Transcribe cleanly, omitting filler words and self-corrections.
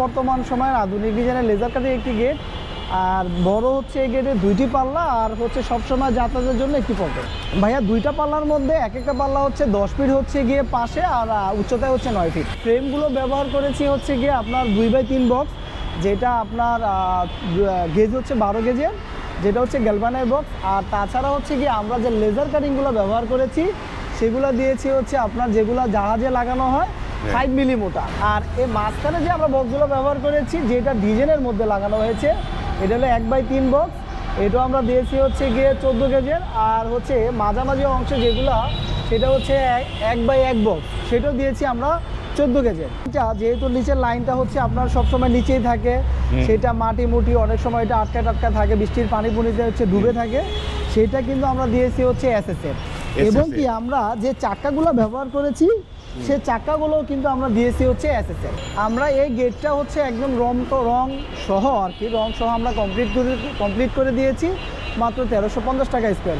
বর্তমান সময়ের আধুনিক ডিজাইনের লেজার কাটিং একটি গেট, আর বড় হচ্ছে এই গেটে 2টি পাল্লা, আর হচ্ছে সবসময় যাতায়াতের জন্য একটি পকেট। ভাইয়া 2টা পাল্লার মধ্যে এক একটা পাল্লা হচ্ছে 10 ফিট হচ্ছে গিয়ে পাশে, আর উচ্চতায় হচ্ছে 9 ফিট। ফ্রেমগুলো ব্যবহার করেছি হচ্ছে গিয়ে আপনার 2x3 বক্স, যেটা আপনার গেজ হচ্ছে 12 গেজের, যেটা হচ্ছে গ্যালভানের বক্স। আর তাছাড়া হচ্ছে গিয়ে আমরা যে লেজার কাটিংগুলো ব্যবহার করেছি সেগুলো দিয়েছি হচ্ছে আপনার যেগুলো জাহাজে লাগানো হয় 5 মিলি মোটা। আর এই মাঝখানে যে আমরা বক্সগুলো ব্যবহার করেছি যেটা ডিজাইনের মধ্যে লাগানো হয়েছে, এটা হলো 1x3 বক্স, এটাও আমরা দিয়েছি হচ্ছে গিয়ে 14 গেজের। আর হচ্ছে মাঝামাঝি অংশে যেগুলো সেটা হচ্ছে 1x1 বক্স, সেটাও দিয়েছি আমরা 14 গেজের। যেহেতু নিচের লাইনটা হচ্ছে আপনার সবসময় নিচেই থাকে, সেটা মাটি মুটি অনেক সময় এটা আটকা থাকে, বৃষ্টির পানি পুনিতে হচ্ছে ডুবে থাকে, সেটা কিন্তু আমরা দিয়েছি হচ্ছে এসএসএর। এবং কি আমরা যে চাকাগুলো ব্যবহার করেছি সে চাকাগুলো কিন্তু আমরা দিয়েছি হচ্ছে এসএসএর। আমরা এই গেটটা হচ্ছে একদম রং সহ আর কি, রং সহ আমরা কমপ্লিট করে দিয়েছি মাত্র 1350 টাকা স্কোয়ার।